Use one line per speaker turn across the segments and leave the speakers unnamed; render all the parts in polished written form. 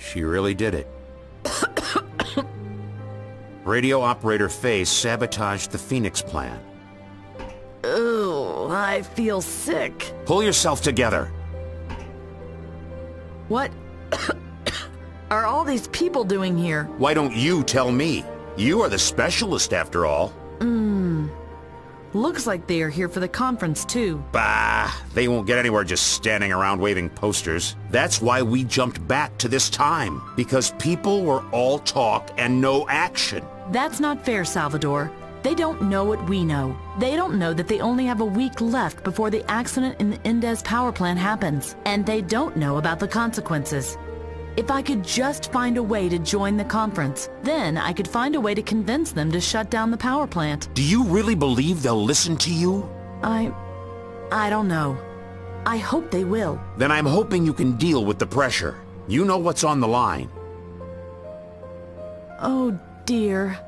She really did it. Radio operator Faye sabotaged the Phoenix plan.
Oh, I feel sick.
Pull yourself together.
What are all these people doing here?
Why don't you tell me? You are the specialist, after all.
Looks like they are here for the conference, too.
Bah! They won't get anywhere just standing around waving posters. That's why we jumped back to this time. Because people were all talk and no action.
That's not fair, Salvador. They don't know what we know. They don't know that they only have a week left before the accident in the Indez power plant happens. And they don't know about the consequences. If I could just find a way to join the conference, then I could find a way to convince them to shut down the power plant.
Do you really believe they'll listen to you?
I don't know. I hope they will.
Then I'm hoping you can deal with the pressure. You know what's on the line.
Oh, dear.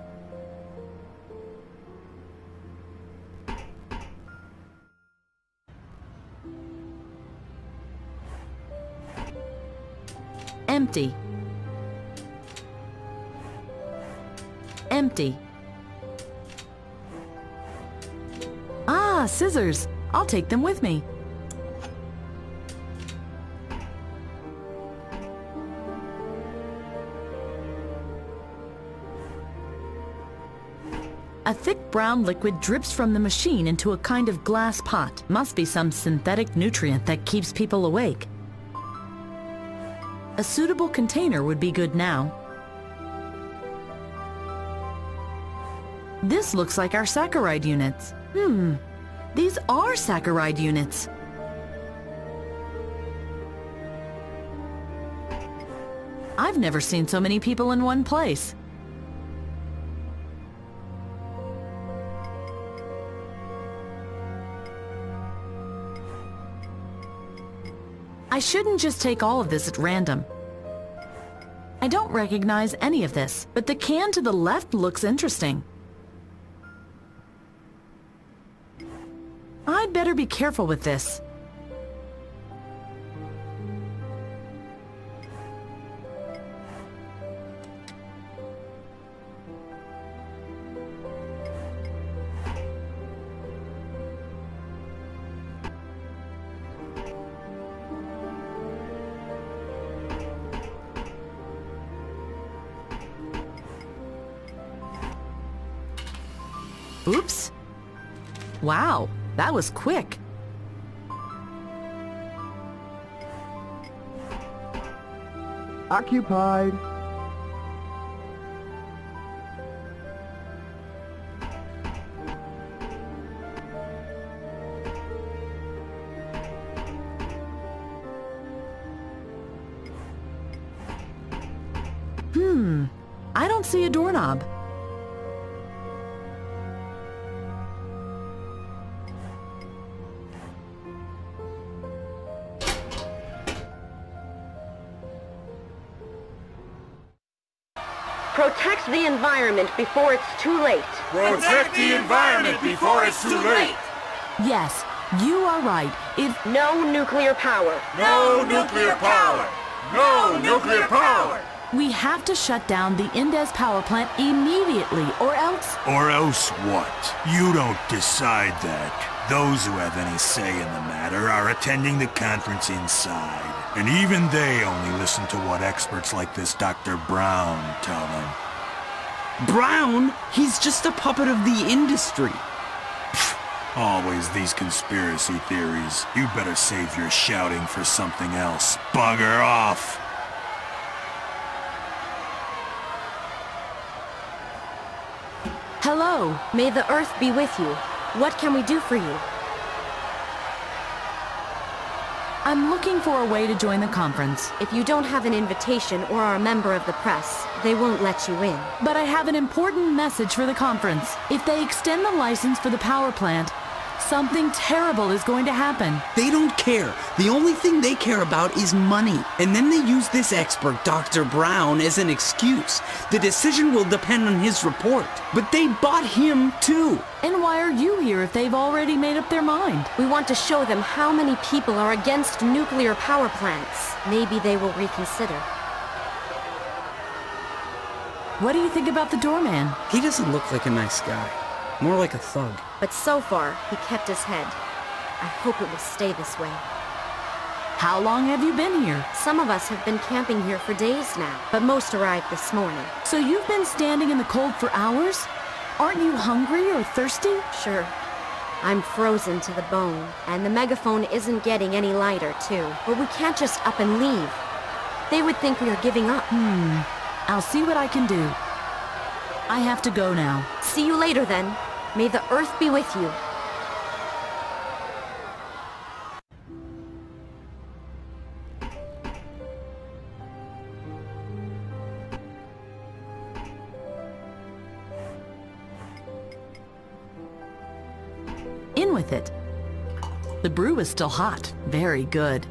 Empty. Empty. Ah, scissors. I'll take them with me. A thick brown liquid drips from the machine into a kind of glass pot. Must be some synthetic nutrient that keeps people awake. A suitable container would be good now. This looks like our saccharide units. These are saccharide units. I've never seen so many people in one place. I shouldn't just take all of this at random. I don't recognize any of this, but the can to the left looks interesting. I'd better be careful with this. Oops. Wow, that was quick.
Occupied.
I don't see a doorknob.
Protect the environment before it's too late.
Protect the environment before it's too late.
Yes, you are right.
No nuclear power.
No nuclear power. No nuclear power.
We have to shut down the Indez power plant immediately, or else...
Or else what? You don't decide that. Those who have any say in the matter are attending the conference inside. And even they only listen to what experts like this Dr. Brown tell them.
Brown? He's just a puppet of the industry.
Always these conspiracy theories. You better save your shouting for something else. Bugger off!
Hello.
May the Earth be with you. What can we do for you?
I'm looking for a way to join the conference.
If you don't have an invitation or are a member of the press, they won't let you in.
But I have an important message for the conference. If they extend the license for the power plant, something terrible is going to happen.
They don't care. The only thing they care about is money. And then they use this expert, Dr. Brown, as an excuse. The decision will depend on his report. But they bought him, too.
And why are you here if they've already made up their mind?
We want to show them how many people are against nuclear power plants. Maybe they will reconsider.
What do you think about the doorman?
He doesn't look like a nice guy. More like a thug.
But so far, he kept his head. I hope it will stay this way.
How long have you been here?
Some of us have been camping here for days now, but most arrived this morning.
So you've been standing in the cold for hours? Aren't you hungry or thirsty?
Sure. I'm frozen to the bone, and the megaphone isn't getting any lighter, too. But we can't just up and leave. They would think we are giving up.
I'll see what I can do. I have to go now.
See you later, then. May the Earth be with you.
In with it. The brew is still hot. Very good.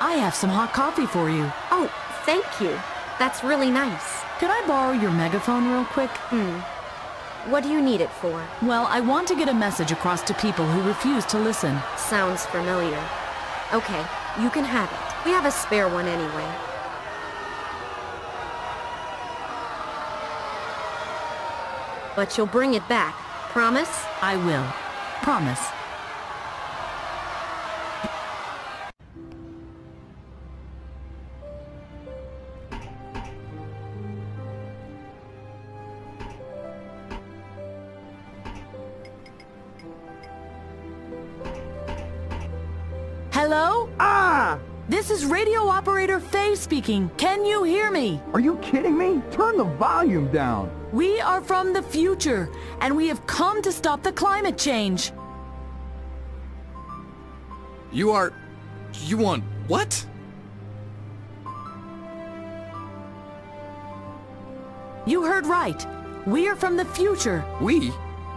I have some hot coffee for you.
Oh, thank you. That's really nice.
Could I borrow your megaphone real quick?
What do you need it for?
Well, I want to get a message across to people who refuse to listen.
Sounds familiar. Okay, you can have it. We have a spare one anyway. But you'll bring it back. Promise?
I will. Promise. Hello?
Ah!
This is radio operator Faye speaking. Can you hear me?
Are you kidding me? Turn the volume down.
We are from the future, and we have come to stop the climate change.
You want what?
You heard right. We are from the future.
We?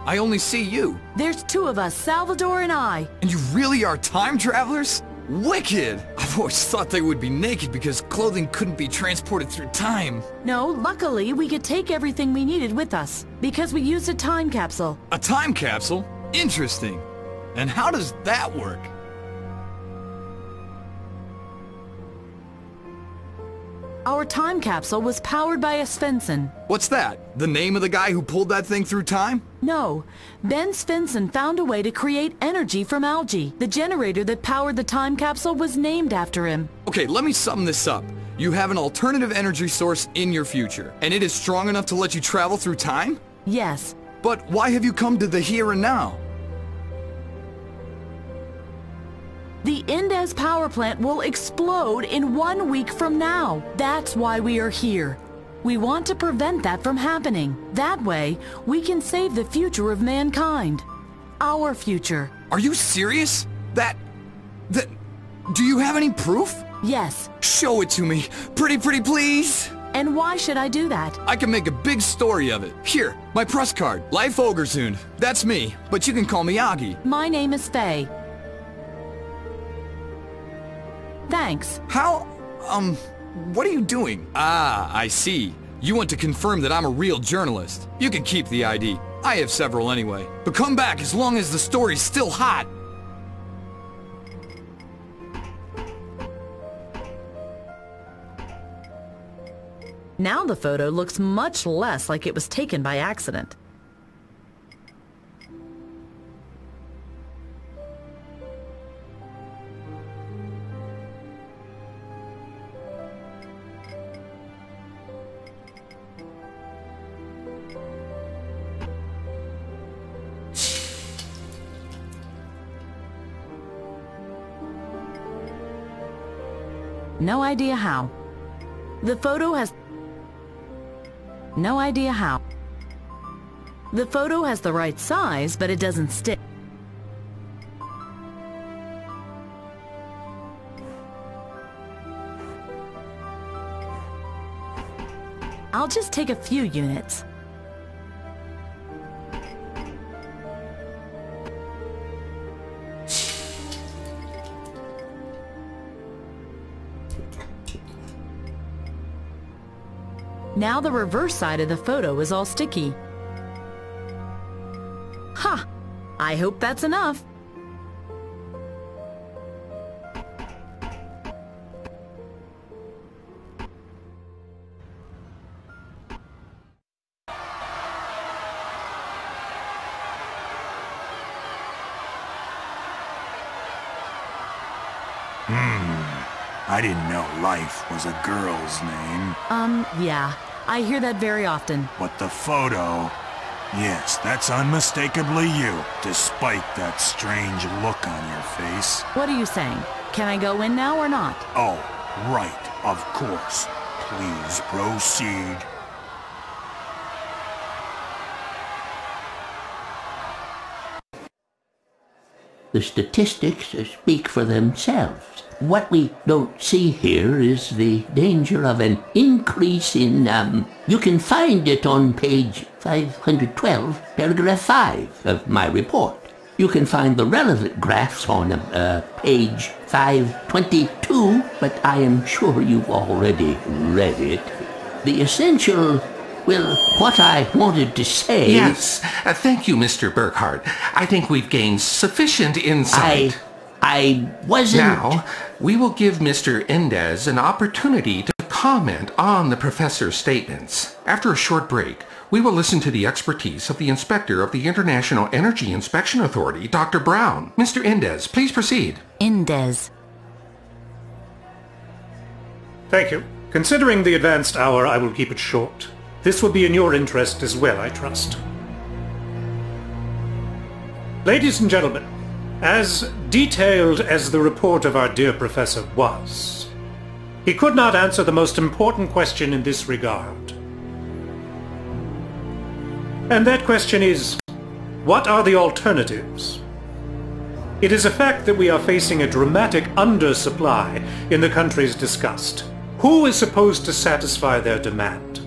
I only see you.
There's two of us, Salvador and I.
And you really are time travelers? Wicked! I've always thought they would be naked because clothing couldn't be transported through time.
No, luckily we could take everything we needed with us, because we used a time capsule.
A time capsule? Interesting. And how does that work?
Our time capsule was powered by a Svensson.
What's that? The name of the guy who pulled that thing through time?
No, Bent Svensson found a way to create energy from algae. The generator that powered the time capsule was named after him.
Okay, let me sum this up. You have an alternative energy source in your future, and it is strong enough to let you travel through time?
Yes.
But why have you come to the here and now?
The Indes power plant will explode in 1 week from now. That's why we are here. We want to prevent that from happening. That way, we can save the future of mankind. Our future.
Are you serious? Do you have any proof?
Yes.
Show it to me. Pretty please.
And why should I do that?
I can make a big story of it. Here, my press card. Life Ogersund. That's me, but you can call me Augie.
My name is Faye. Thanks.
How, what are you doing? Ah, I see. You want to confirm that I'm a real journalist. You can keep the ID. I have several anyway. But come back as long as the story's still hot.
Now the photo looks much less like it was taken by accident. No idea how. The photo has... No idea how. The photo has the right size, but it doesn't stick. I'll just take a few units. Now the reverse side of the photo is all sticky. Ha! I hope that's enough.
I didn't know life was a girl's name.
Yeah. I hear that very often.
But the photo... Yes, that's unmistakably you, despite that strange look on your face.
What are you saying? Can I go in now or not?
Oh, right, of course. Please proceed.
The statistics speak for themselves. What we don't see here is the danger of an increase in, you can find it on page 512, paragraph 5 of my report. You can find the relevant graphs on page 522, but I am sure you've already read it. The essential... Well, what I wanted to say...
Yes. Thank you, Mr. Burkhardt. I think we've gained sufficient insight.
I wasn't...
Now, we will give Mr. Endez an opportunity to comment on the professor's statements. After a short break, we will listen to the expertise of the inspector of the International Energy Inspection Authority, Dr. Brown. Mr. Endez, please proceed.
Endez.
Thank you. Considering the advanced hour, I will keep it short. This will be in your interest as well, I trust. Ladies and gentlemen, as detailed as the report of our dear professor was, he could not answer the most important question in this regard. And that question is, what are the alternatives? It is a fact that we are facing a dramatic undersupply in the countries discussed. Who is supposed to satisfy their demand?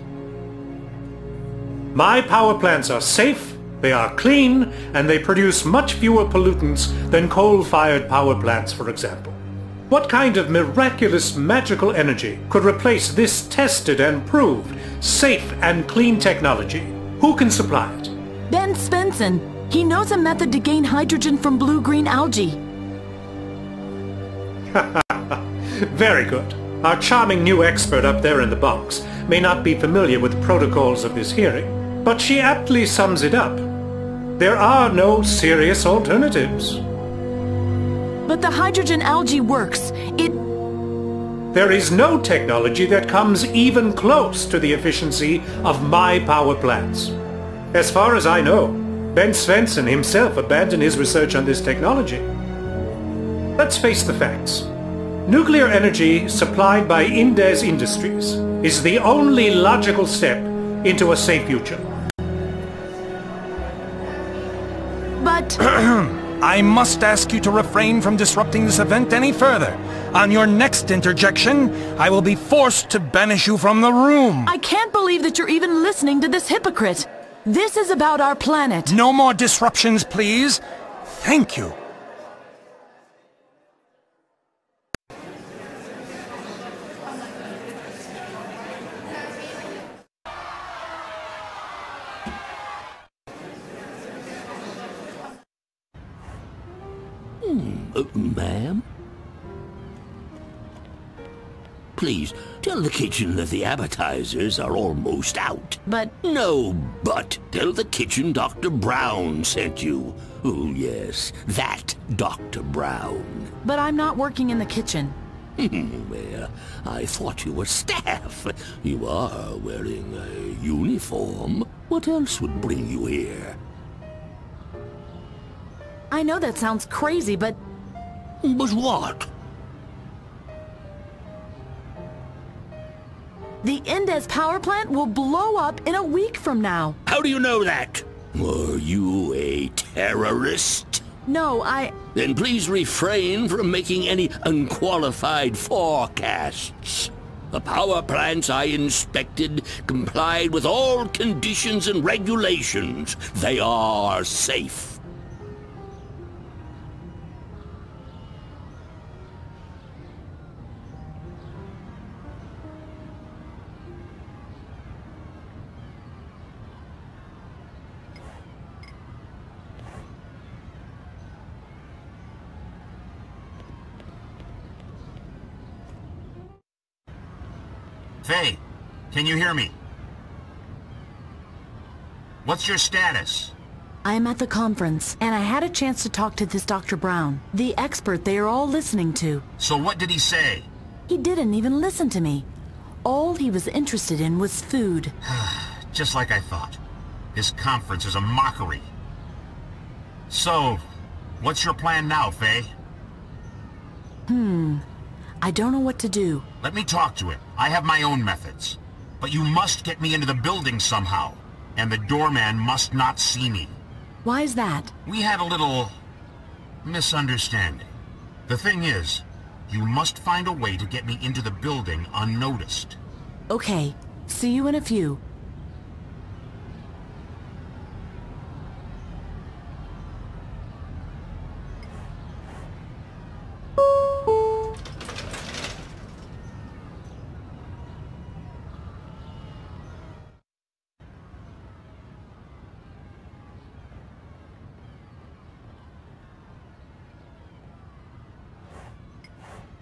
My power plants are safe, they are clean, and they produce much fewer pollutants than coal-fired power plants, for example. What kind of miraculous magical energy could replace this tested and proved safe and clean technology? Who can supply it?
Bent Svensson. He knows a method to gain hydrogen from blue-green algae.
Very good. Our charming new expert up there in the box may not be familiar with the protocols of this hearing, but she aptly sums it up. There are no serious alternatives.
But the hydrogen algae works.
There is no technology that comes even close to the efficiency of my power plants. As far as I know, Bent Svensson himself abandoned his research on this technology. Let's face the facts. Nuclear energy supplied by Endez Industries is the only logical step into a safe future.
But...
I must ask you to refrain from disrupting this event any further. On your next interjection, I will be forced to banish you from the room.
I can't believe that you're even listening to this hypocrite. This is about our planet.
No more disruptions, please. Thank you.
Ma'am? Please, tell the kitchen that the appetizers are almost out.
But...
No, but. Tell the kitchen Dr. Brown sent you. Oh, yes, that Dr. Brown.
But I'm not working in the kitchen.
Well, I thought you were staff. You are wearing a uniform. What else would bring you here?
I know that sounds crazy, but...
But what?
The Endez power plant will blow up in a week from now.
How do you know that? Are you a terrorist?
No, I...
Then please refrain from making any unqualified forecasts. The power plants I inspected complied with all conditions and regulations. They are safe.
Faye, can you hear me? What's your status?
I am at the conference, and I had a chance to talk to this Dr. Brown, the expert they are all listening to.
So what did he say?
He didn't even listen to me. All he was interested in was food.
Just like I thought. This conference is a mockery. So, what's your plan now, Faye?
I don't know what to do.
Let me talk to him. I have my own methods. But you must get me into the building somehow. And the doorman must not see me.
Why is that?
We had a little misunderstanding. The thing is, you must find a way to get me into the building unnoticed.
Okay, see you in a few.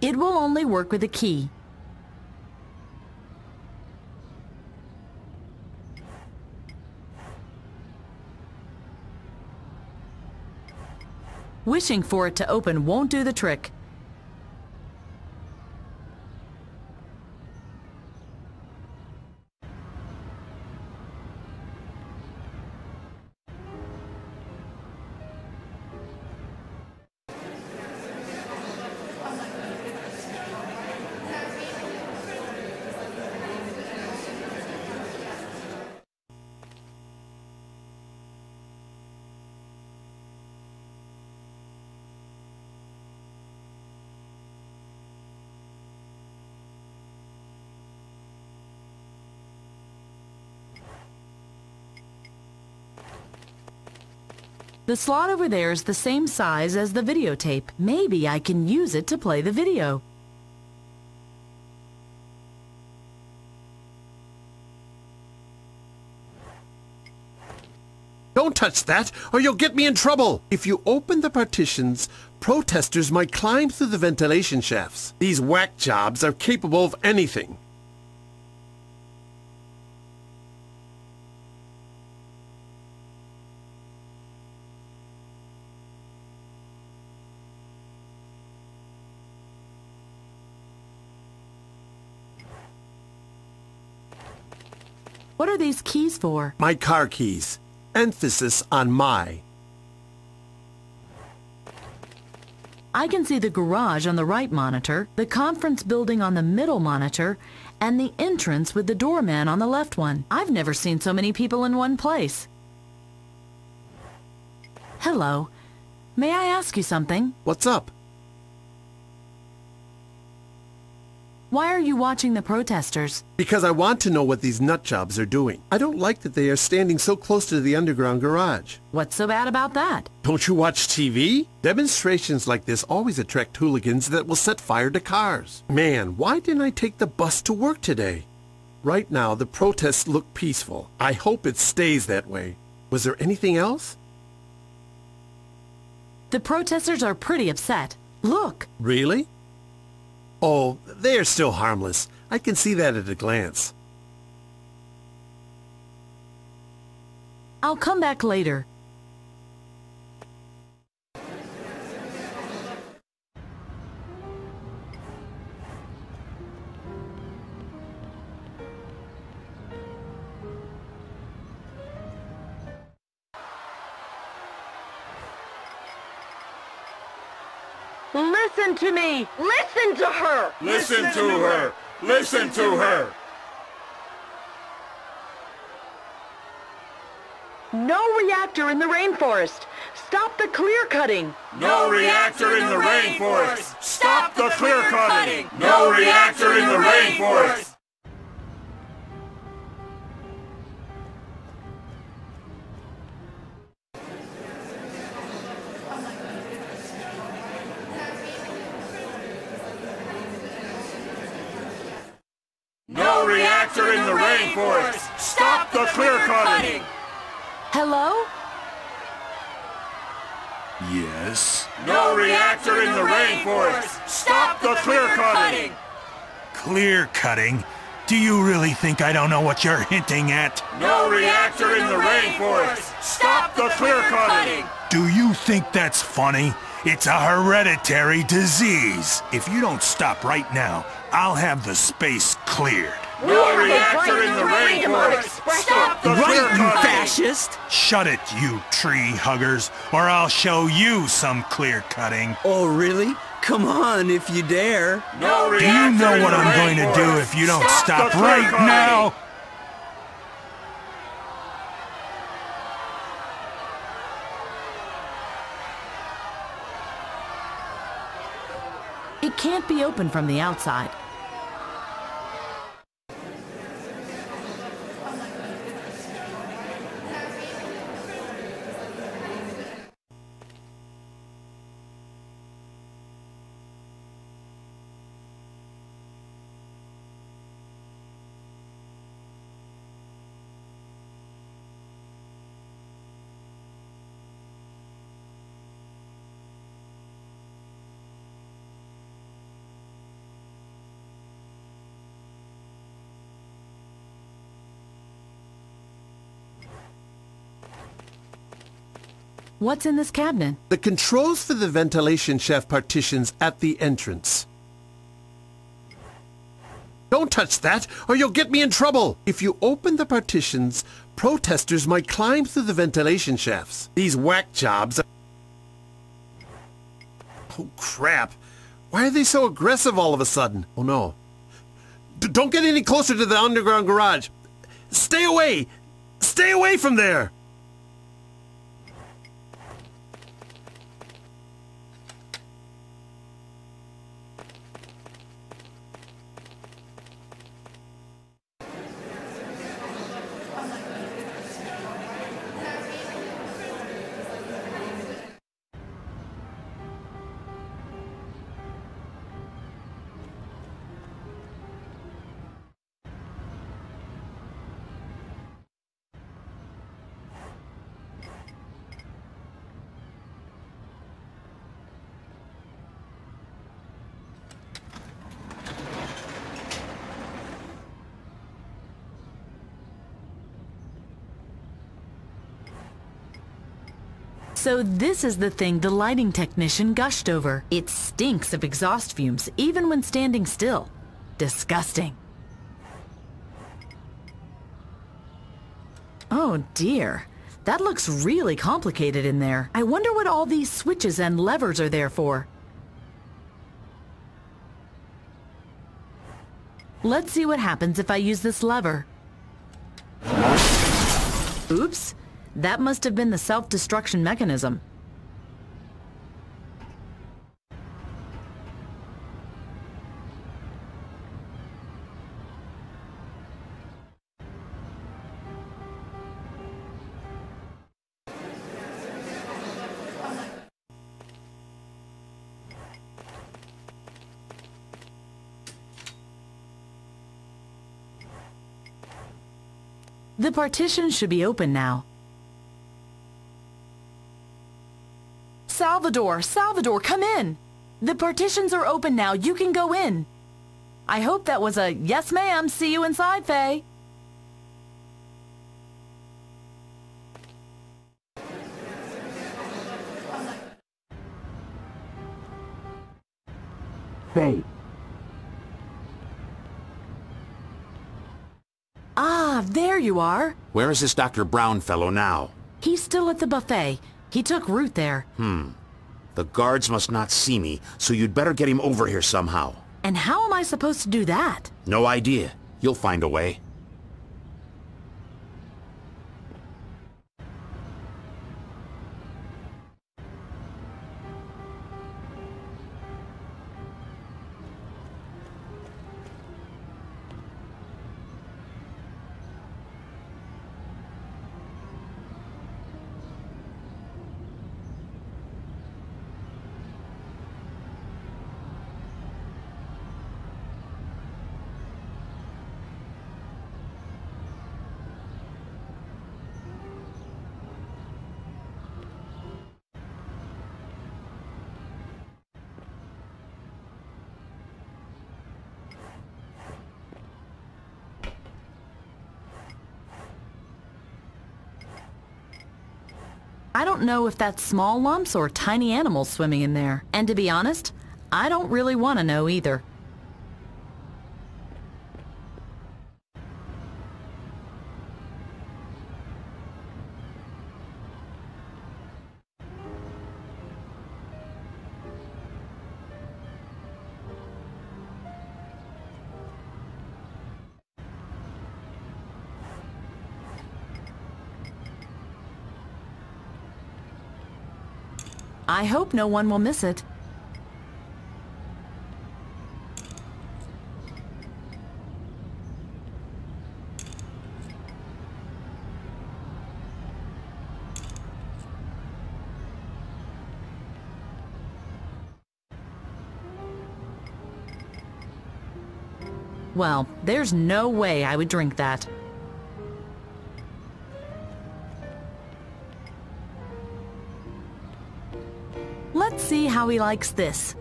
It will only work with a key. Wishing for it to open won't do the trick. The slot over there is the same size as the videotape. Maybe I can use it to play the video.
Don't touch that, or you'll get me in trouble! If you open the partitions, protesters might climb through the ventilation shafts. These whack jobs are capable of anything.
What are these keys for?
My car keys. Emphasis on my.
I can see the garage on the right monitor, the conference building on the middle monitor, and the entrance with the doorman on the left one. I've never seen so many people in one place. Hello. May I ask you something?
What's up?
Why are you watching the protesters?
Because I want to know what these nutjobs are doing. I don't like that they are standing so close to the underground garage.
What's so bad about that?
Don't you watch TV? Demonstrations like this always attract hooligans that will set fire to cars. Man, why didn't I take the bus to work today? Right now, the protests look peaceful. I hope it stays that way. Was there anything else?
The protesters are pretty upset. Look!
Really? Oh, they are still harmless. I can see that at a glance.
I'll come back later.
Listen to me! Listen to her!
Listen to her! Listen to her!
No reactor in the rainforest! Stop the clear cutting!
No reactor in the rainforest! Stop the clear cutting! No reactor in the rainforest! No reactor in the rainforest! Stop the clear cutting!
Hello?
Yes?
No reactor in the rainforest! Stop the clear cutting!
Clear cutting? Do you really think I don't know what you're hinting at?
No reactor in the rainforest! Stop the clear cutting!
Do you think that's funny? It's a hereditary disease. If you don't stop right now, I'll have the space cleared.
No reactor in the rainforest! Stop the clear cutting!
You fascist!
Shut it, you tree huggers, or I'll show you some clear cutting.
Oh, really? Come on, if you dare.
No
Do you know what I'm going to do if you don't stop right now?
It can't be opened from the outside. What's in this cabinet?
The controls for the ventilation shaft partitions at the entrance. Don't touch that, or you'll get me in trouble! If you open the partitions, protesters might climb through the ventilation shafts. These whack jobs are... Oh, crap. Why are they so aggressive all of a sudden? Oh, no. Don't get any closer to the underground garage. Stay away! Stay away from there!
So this is the thing the lighting technician gushed over. It stinks of exhaust fumes, even when standing still. Disgusting. Oh dear. That looks really complicated in there. I wonder what all these switches and levers are there for. Let's see what happens if I use this lever. Oops. That must have been the self-destruction mechanism. The partition should be open now. Salvador, come in! The partitions are open now. You can go in. I hope that was a yes ma'am, see you inside, Faye.
Faye.
Ah, there you are.
Where is this Dr. Brown fellow now?
He's still at the buffet. He took root there.
The guards must not see me, so you'd better get him over here somehow.
And how am I supposed to do that?
No idea. You'll find a way.
I don't know if that's small lumps or tiny animals swimming in there. And to be honest, I don't really want to know either. I hope no one will miss it. Well, there's no way I would drink that. Let's see how he likes this.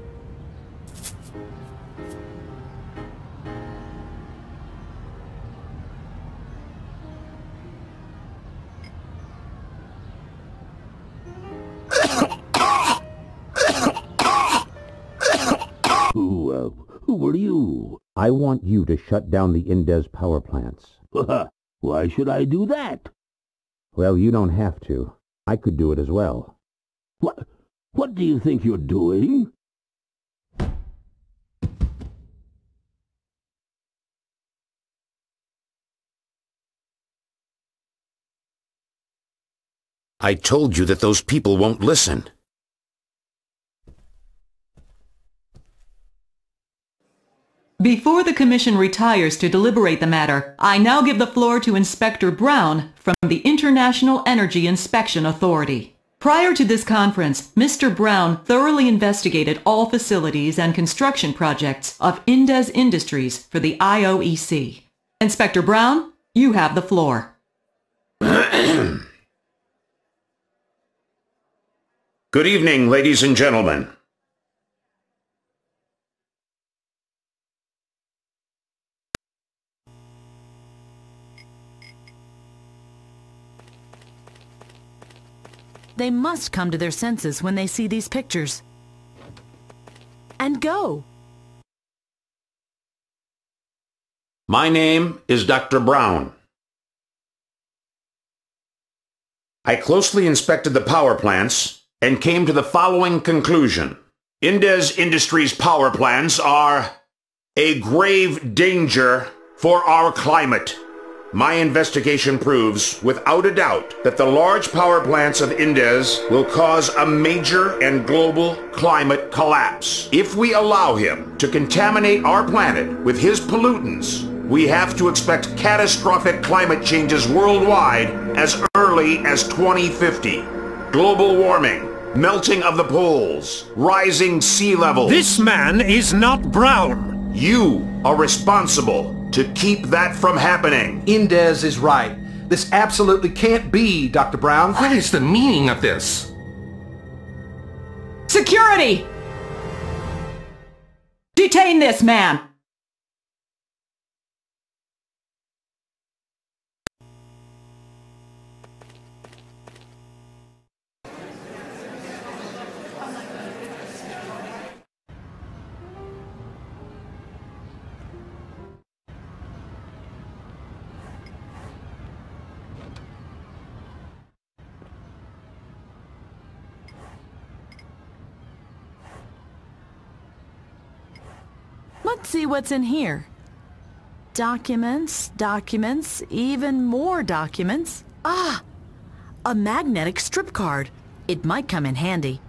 Who are you? I want you to shut down the Indes power plants.
Why should I do that?
Well, you don't have to. I could do it as well.
What do you think you're doing?
I told you that those people won't listen.
Before the Commission retires to deliberate the matter, I now give the floor to Inspector Brown from the International Energy Inspection Authority. Prior to this conference, Mr. Brown thoroughly investigated all facilities and construction projects of Indes Industries for the IOEC. Inspector Brown, you have the floor.
Good evening, ladies and gentlemen.
They must come to their senses when they see these pictures. And go.
My name is Dr. Brown. I closely inspected the power plants and came to the following conclusion. Indes Industries' power plants are a grave danger for our climate. My investigation proves, without a doubt, that the large power plants of Indes will cause a major and global climate collapse. If we allow him to contaminate our planet with his pollutants, we have to expect catastrophic climate changes worldwide as early as 2050. Global warming, melting of the poles, rising sea levels.
This man is not Brown.
You are responsible to keep that from happening.
Indes is right. This absolutely can't be, Dr. Brown.
What is the meaning of this?
Security! Detain this man!
Let's see what's in here. Documents, documents, even more documents. Ah! A magnetic strip card. It might come in handy.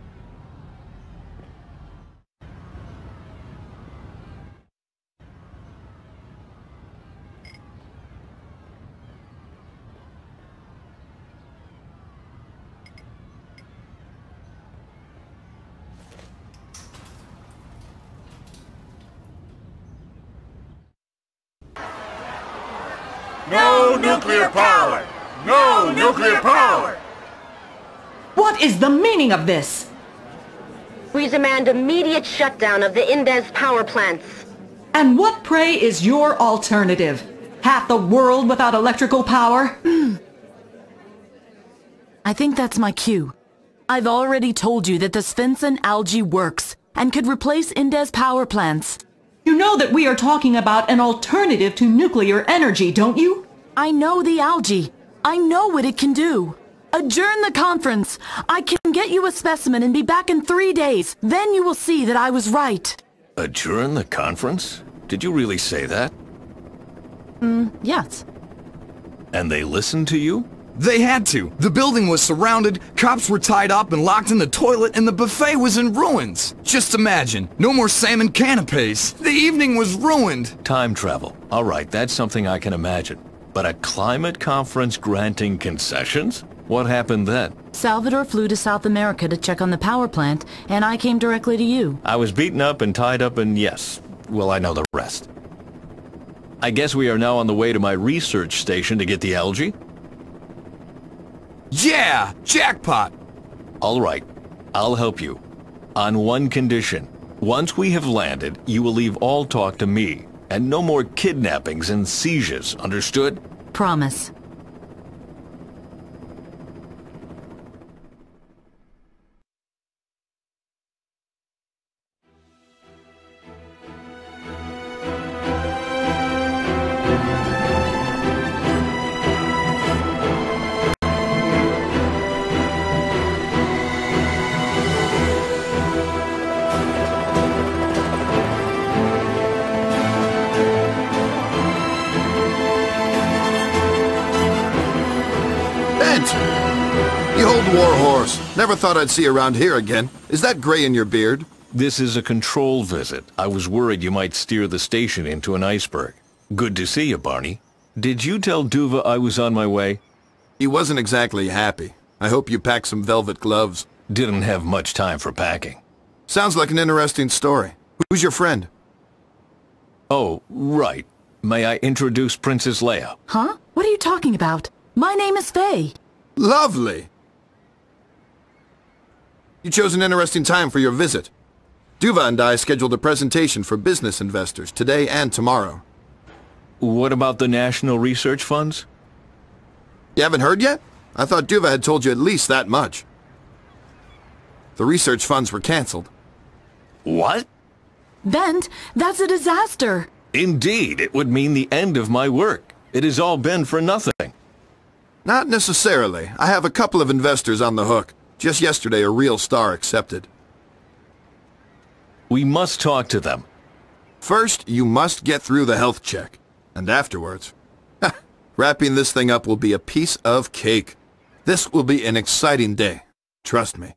No nuclear power! No nuclear power!
What is the meaning of this?
We demand immediate shutdown of the Indes power plants.
And what, pray, is your alternative? Half the world without electrical power?
I think that's my cue. I've already told you that the Svensson algae works and could replace Indes power plants.
You know that we are talking about an alternative to nuclear energy, don't you?
I know the algae. I know what it can do. Adjourn the conference. I can get you a specimen and be back in 3 days. Then you will see that I was right.
Adjourn the conference? Did you really say that?
Yes.
And they listened to you?
They had to. The building was surrounded, cops were tied up and locked in the toilet, and the buffet was in ruins. Just imagine. No more salmon canapes. The evening was ruined.
Time travel. All right, that's something I can imagine. But a climate conference granting concessions? What happened then?
Salvador flew to South America to check on the power plant, and I came directly to you.
I was beaten up and tied up and yes, well, I know the rest. I guess we are now on the way to my research station to get the algae?
Yeah! Jackpot!
All right, I'll help you. On one condition. Once we have landed, you will leave all talk to me. And no more kidnappings and sieges, understood?
Promise.
The old war horse. Never thought I'd see you around here again. Is that gray in your beard?
This is a control visit. I was worried you might steer the station into an iceberg. Good to see you, Barney. Did you tell Duva I was on my way?
He wasn't exactly happy. I hope you packed some velvet gloves.
Didn't have much time for packing.
Sounds like an interesting story. Who's your friend?
Oh, right. May I introduce Princess Leia?
Huh? What are you talking about? My name is Faye.
Lovely. You chose an interesting time for your visit. Duva and I scheduled a presentation for business investors today and tomorrow.
What about the National Research Funds?
You haven't heard yet? I thought Duva had told you at least that much. The research funds were canceled.
What?
Bent, that's a disaster.
Indeed, it would mean the end of my work. It has all been for nothing.
Not necessarily. I have a couple of investors on the hook. Just yesterday, a real star accepted.
We must talk to them.
First, you must get through the health check. And afterwards, wrapping this thing up will be a piece of cake. This will be an exciting day. Trust me.